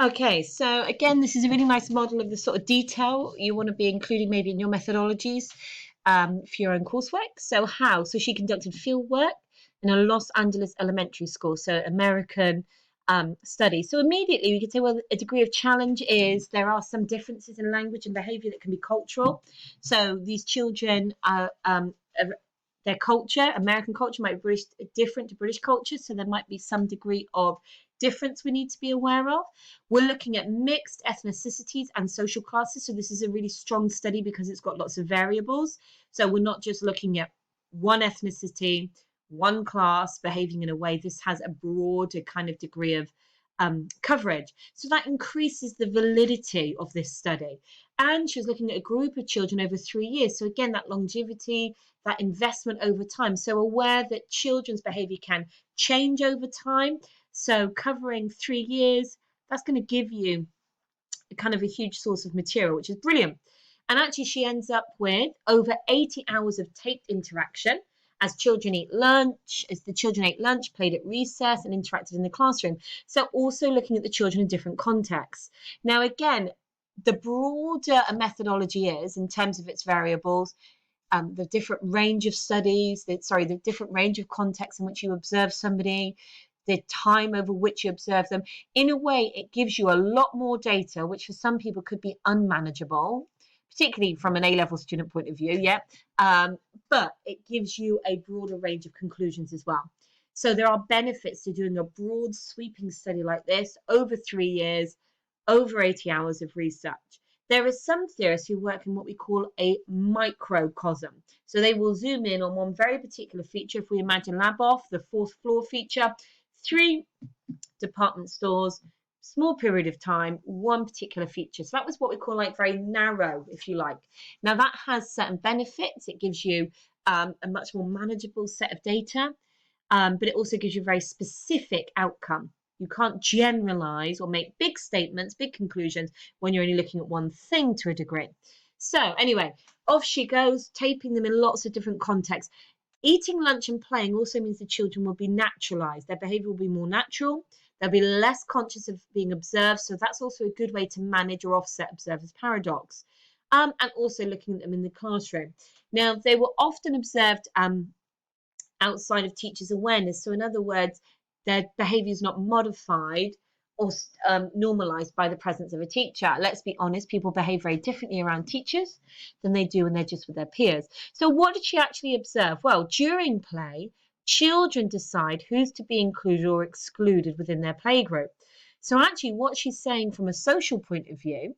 Okay, so again, this is a really nice model of the sort of detail you want to be including maybe in your methodologies for your own coursework. So how? So she conducted field work in a Los Angeles elementary school, so American study. So immediately we could say, well, a degree of challenge is there are some differences in language and behavior that can be cultural. So these children are their culture, American culture might be different to British culture, so there might be some degree of difference we need to be aware of. We're looking at mixed ethnicities and social classes. So this is a really strong study because it's got lots of variables. So we're not just looking at one ethnicity, one class behaving in a way. This has a broader kind of degree of coverage. So that increases the validity of this study. And she was looking at a group of children over 3 years. So again, that longevity, that investment over time. So aware that children's behavior can change over time. So covering 3 years, that's going to give you kind of a huge source of material, which is brilliant. And actually, she ends up with over 80 hours of taped interaction as the children ate lunch, played at recess, and interacted in the classroom. So also looking at the children in different contexts. Now, again, the broader a methodology is in terms of its variables, the different range of studies, the different range of contexts in which you observe somebody, the time over which you observe them. In a way, it gives you a lot more data, which for some people could be unmanageable, particularly from an A-level student point of view, yeah. But it gives you a broader range of conclusions as well. So there are benefits to doing a broad sweeping study like this over 3 years, over 80 hours of research. There are some theorists who work in what we call a microcosm. So they will zoom in on one very particular feature. If we imagine Laboff, the fourth floor feature, 3 department stores, small period of time, one particular feature. So that was what we call like very narrow, if you like. Now that has certain benefits. It gives you a much more manageable set of data, but it also gives you a very specific outcome. You can't generalize or make big statements, big conclusions when you're only looking at one thing to a degree. So anyway, off she goes, taping them in lots of different contexts. Eating lunch and playing also means the children will be naturalized. Their behavior will be more natural. They'll be less conscious of being observed. So that's also a good way to manage or offset observer's paradox. And also looking at them in the classroom. Now, they were often observed outside of teachers' awareness. So in other words, their behavior is not modified or normalized by the presence of a teacher. Let's be honest, people behave very differently around teachers than they do when they're just with their peers. So what did she actually observe? Well, during play, children decide who's to be included or excluded within their playgroup. So actually what she's saying from a social point of view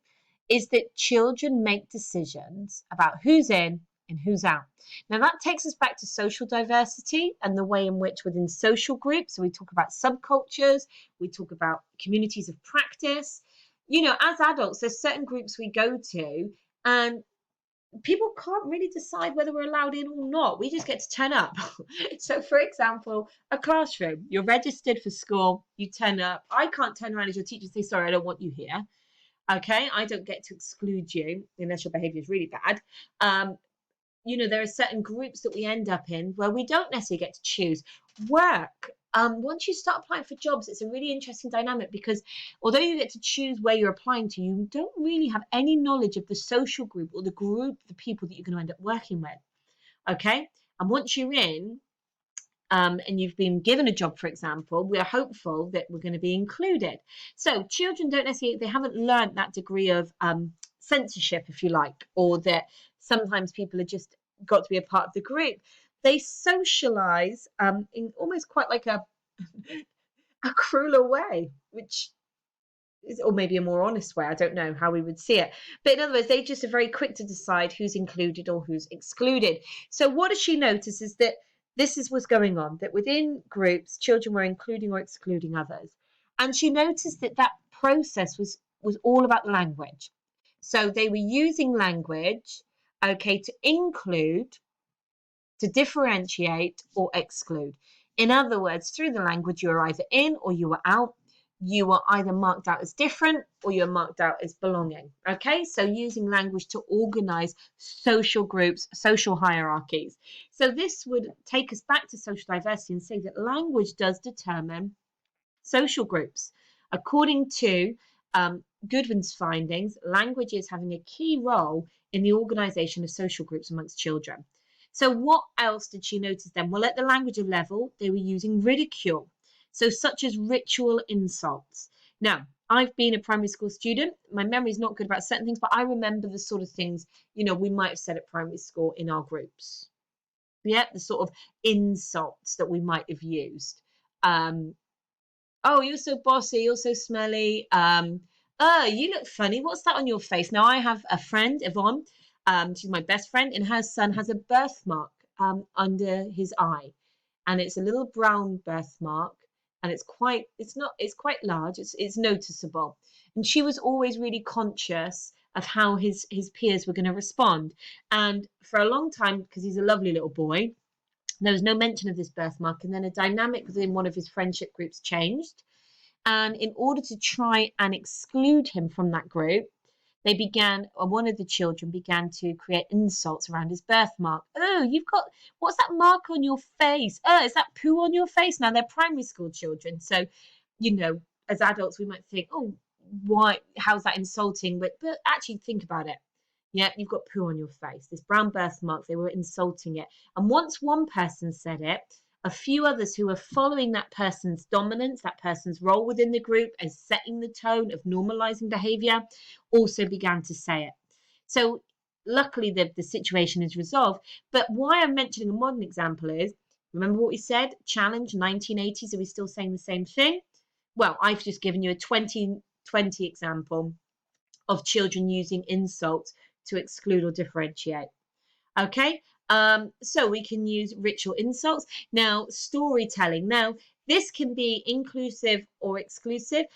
is that children make decisions about who's in and who's out. Now that takes us back to social diversity and the way in which within social groups, so we talk about subcultures, we talk about communities of practice. You know, as adults, there's certain groups we go to and people can't really decide whether we're allowed in or not. We just get to turn up. So for example, a classroom, you're registered for school, you turn up. I can't turn around as your teacher and say, sorry, I don't want you here. Okay, I don't get to exclude you unless your behavior is really bad. You know, there are certain groups that we end up in where we don't necessarily get to choose. Work. Once you start applying for jobs, it's a really interesting dynamic because although you get to choose where you're applying to, you don't really have any knowledge of the social group or the group, the people that you're going to end up working with. Okay, and once you're in, and you've been given a job, for example, we're hopeful that we're going to be included. So children don't necessarily, they haven't learned that degree of censorship, if you like, or that sometimes people are just got to be a part of the group. They socialize in almost quite like a crueler way, which is, or maybe a more honest way. I don't know how we would see it. But in other words, they just are very quick to decide who's included or who's excluded. So what does she notice is that this is what's going on, that within groups, children were including or excluding others. And she noticed that that process was all about language. So they were using language, okay, to include, to differentiate or exclude. In other words, through the language, you were either in or you were out. You were either marked out as different or you're marked out as belonging. Okay, so using language to organize social groups, social hierarchies. So this would take us back to social diversity and say that language does determine social groups. According to Goodwin's findings, language is having a key role in the organisation of social groups amongst children. So what else did she notice then? Well, at the language level, they were using ridicule, so such as ritual insults. Now, I've been a primary school student. My memory is not good about certain things, but I remember the sort of things, we might have said at primary school in our groups. Yeah, the sort of insults that we might have used. Oh, you're so bossy, you're so smelly. Oh, you look funny. What's that on your face? Now, I have a friend, Yvonne. She's my best friend, and her son has a birthmark under his eye. And it's a little brown birthmark, and it's quite large, it's noticeable. And she was always really conscious of how his peers were going to respond. And for a long time, because he's a lovely little boy, there was no mention of this birthmark, and then a dynamic within one of his friendship groups changed. And in order to try and exclude him from that group, one of the children began to create insults around his birthmark. Oh, what's that mark on your face? Oh, is that poo on your face? Now, they're primary school children. So, as adults, we might think, oh, why? How's that insulting? But actually think about it. Yeah, you've got poo on your face. This brown birthmark, they were insulting it. And once one person said it, a few others who were following that person's dominance, that person's role within the group as setting the tone of normalizing behavior, also began to say it. So luckily the situation is resolved. But why I'm mentioning a modern example is, remember what we said, challenge 1980s, are we still saying the same thing? Well, I've just given you a 2020 example of children using insults to exclude or differentiate. Okay, so we can use ritual insults. Now, storytelling. Now, this can be inclusive or exclusive.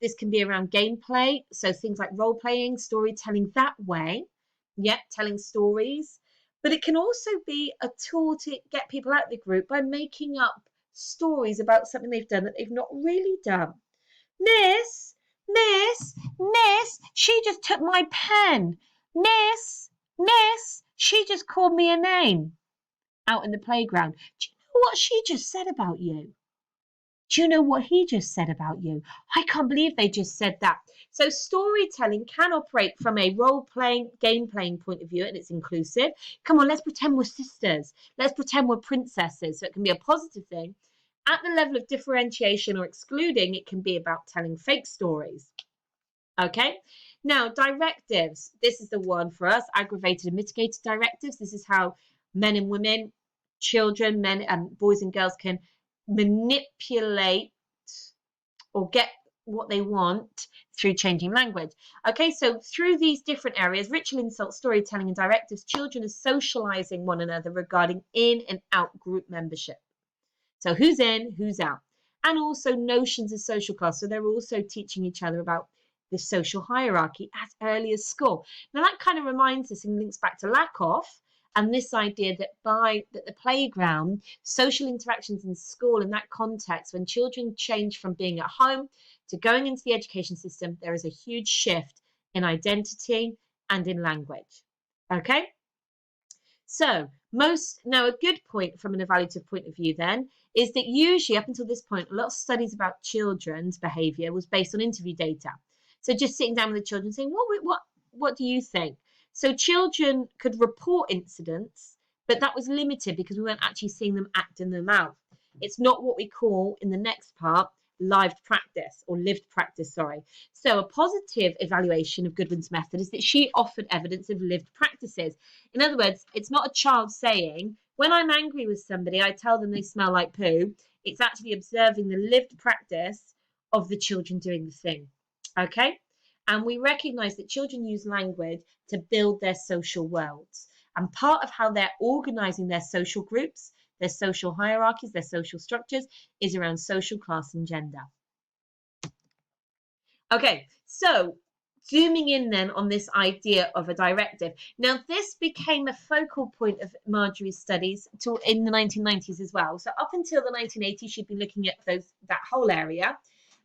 This can be around gameplay, so things like role playing, storytelling that way. Yep, telling stories. But it can also be a tool to get people out of the group by making up stories about something they've done that they've not really done. Miss, she just took my pen. Miss, she just called me a name out in the playground. Do you know what she just said about you? Do you know what he just said about you? I can't believe they just said that. So storytelling can operate from a role-playing, game-playing point of view, and it's inclusive. Come on, let's pretend we're sisters. Let's pretend we're princesses. So it can be a positive thing. At the level of differentiation or excluding, it can be about telling fake stories. Okay, now directives. This is the one for us, aggravated and mitigated directives. This is how men and women, children, men and boys and girls can manipulate or get what they want through changing language. Okay, so through these different areas, ritual insults, storytelling, and directives, children are socializing one another regarding in and out group membership. So who's in, who's out. And also notions of social class. So they're also teaching each other about the social hierarchy as early as school. Now that kind of reminds us and links back to Lakoff and this idea that the playground, social interactions in school, in that context, when children change from being at home to going into the education system, there is a huge shift in identity and in language. Okay? So now a good point from an evaluative point of view then is that usually up until this point, a lot of studies about children's behavior was based on interview data. So just sitting down with the children saying, what do you think? So children could report incidents, but that was limited because we weren't actually seeing them acting them out. It's not what we call in the next part lived practice. So a positive evaluation of Goodwin's method is that she offered evidence of lived practices. In other words, it's not a child saying, when I'm angry with somebody, I tell them they smell like poo. It's actually observing the lived practice of the children doing the thing. Okay? And we recognize that children use language to build their social worlds. And part of how they're organizing their social groups, their social hierarchies, their social structures is around social class and gender. Okay, so zooming in then on this idea of a directive. Now, this became a focal point of Marjorie's studies in the 1990s as well. So up until the 1980s, she'd been looking at that whole area.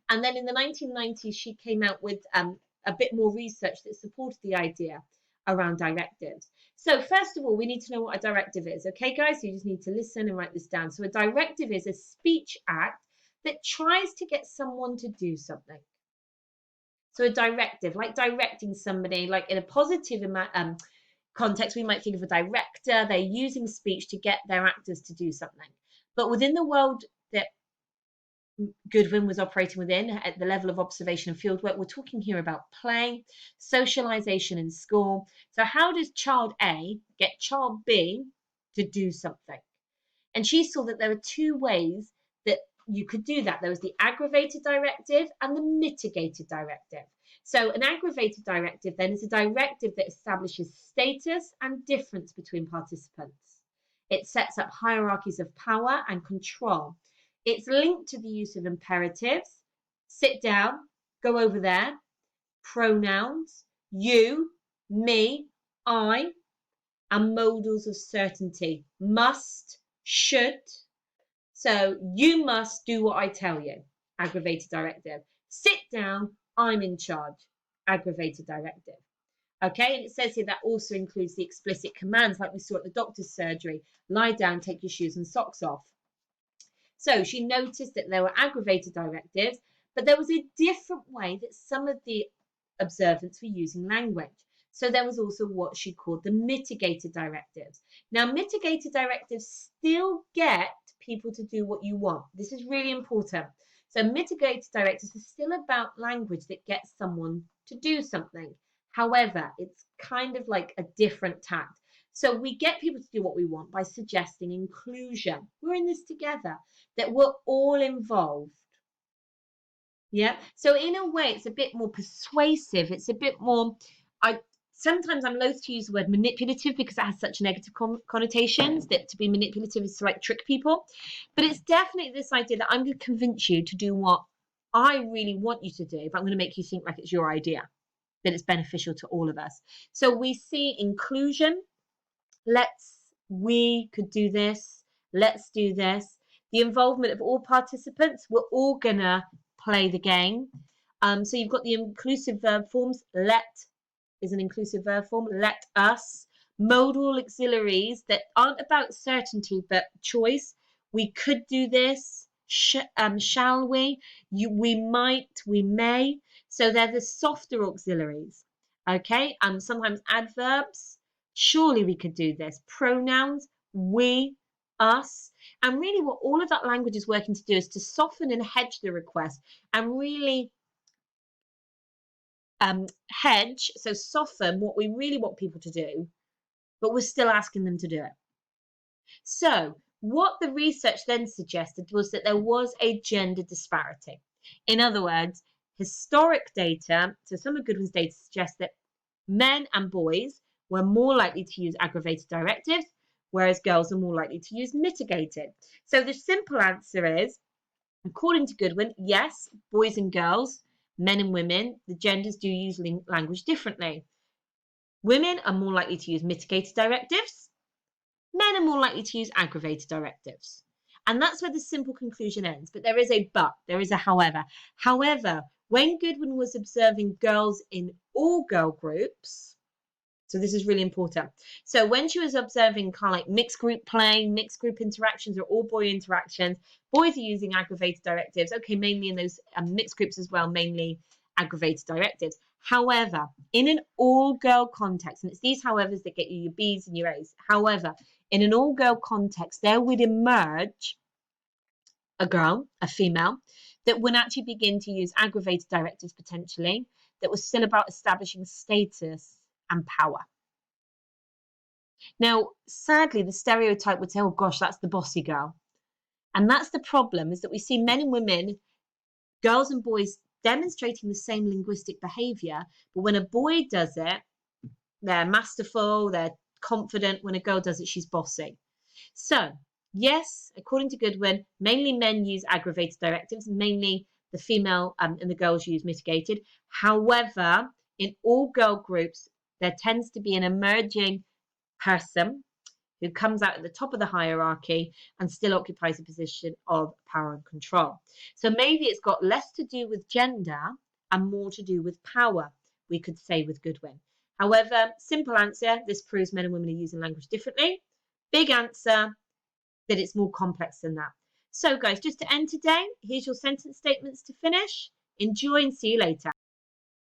And then in the 1990s, she came out with a bit more research that supported the idea around directives. So first of all, we need to know what a directive is. Okay, guys, so you just need to listen and write this down. So a directive is a speech act that tries to get someone to do something. So a directive, like directing somebody, like in a positive context, we might think of a director. They're using speech to get their actors to do something. But within the world that Goodwin was operating within, at the level of observation and fieldwork, we're talking here about play, socialization in school. So how does child A get child B to do something? And she saw that there were two ways that you could do that. There was the aggravated directive and the mitigated directive. So an aggravated directive then is a directive that establishes status and difference between participants. It sets up hierarchies of power and control. It's linked to the use of imperatives, sit down, go over there, pronouns, you, me, I, and modals of certainty, must, should. So you must do what I tell you, aggravated directive. Sit down, I'm in charge, aggravated directive. Okay, and it says here that also includes the explicit commands like we saw at the doctor's surgery. Lie down, take your shoes and socks off. So she noticed that there were aggravated directives, but there was a different way that some of the observants were using language. So there was also what she called the mitigated directives. Now, mitigated directives still get people to do what you want. This is really important. So mitigated directives are still about language that gets someone to do something. However, it's kind of like a different tact. So we get people to do what we want by suggesting inclusion. We're in this together, that we're all involved. Yeah. So in a way, it's a bit more persuasive. It's a bit more, sometimes I'm loath to use the word manipulative because it has such negative connotations, that to be manipulative is to like trick people. But it's definitely this idea that I'm going to convince you to do what I really want you to do, but I'm going to make you think like it's your idea, that it's beneficial to all of us. So we see inclusion. We could do this. Let's do this. The involvement of all participants. We're all going to play the game. So you've got the inclusive verb forms. Let is an inclusive verb form. Let us. Modal auxiliaries that aren't about certainty but choice. We could do this. Shall we? We might. We may. So they're the softer auxiliaries. Okay. Sometimes adverbs. Surely we could do this. Pronouns. We. Us. And really what all of that language is working to do is to soften and hedge the request and really hedge, so soften what we really want people to do, but we're still asking them to do it. So what the research then suggested was that there was a gender disparity. In other words, historic data, so some of Goodwin's data suggests that men and boys were more likely to use aggravated directives, whereas girls are more likely to use mitigated. So the simple answer is, according to Goodwin, yes, boys and girls, men and women, the genders do use language differently. Women are more likely to use mitigated directives. Men are more likely to use aggravated directives. And that's where the simple conclusion ends. But there is a but, there is a however. However, when Goodwin was observing girls in all girl groups, so this is really important. So when she was observing kind of like mixed group play, mixed group interactions or all boy interactions, boys are using aggravated directives. Okay, mainly in those mixed groups as well, mainly aggravated directives. However, in an all-girl context, and it's these howevers that get you your B's and your A's. However, in an all-girl context, there would emerge a girl, a female, that would actually begin to use aggravated directives potentially, that was still about establishing status and power. Now, sadly, the stereotype would say, oh gosh, that's the bossy girl. And that's the problem, is that we see men and women, girls and boys demonstrating the same linguistic behavior, but when a boy does it, they're masterful, they're confident. When a girl does it, she's bossy. So, yes, according to Goodwin, mainly men use aggravated directives, mainly the female and the girls use mitigated. However, in all girl groups, there tends to be an emerging person who comes out at the top of the hierarchy and still occupies a position of power and control. So maybe it's got less to do with gender and more to do with power, we could say with Goodwin. However, simple answer, this proves men and women are using language differently. Big answer, that it's more complex than that. So guys, just to end today, here's your sentence statements to finish. Enjoy and see you later.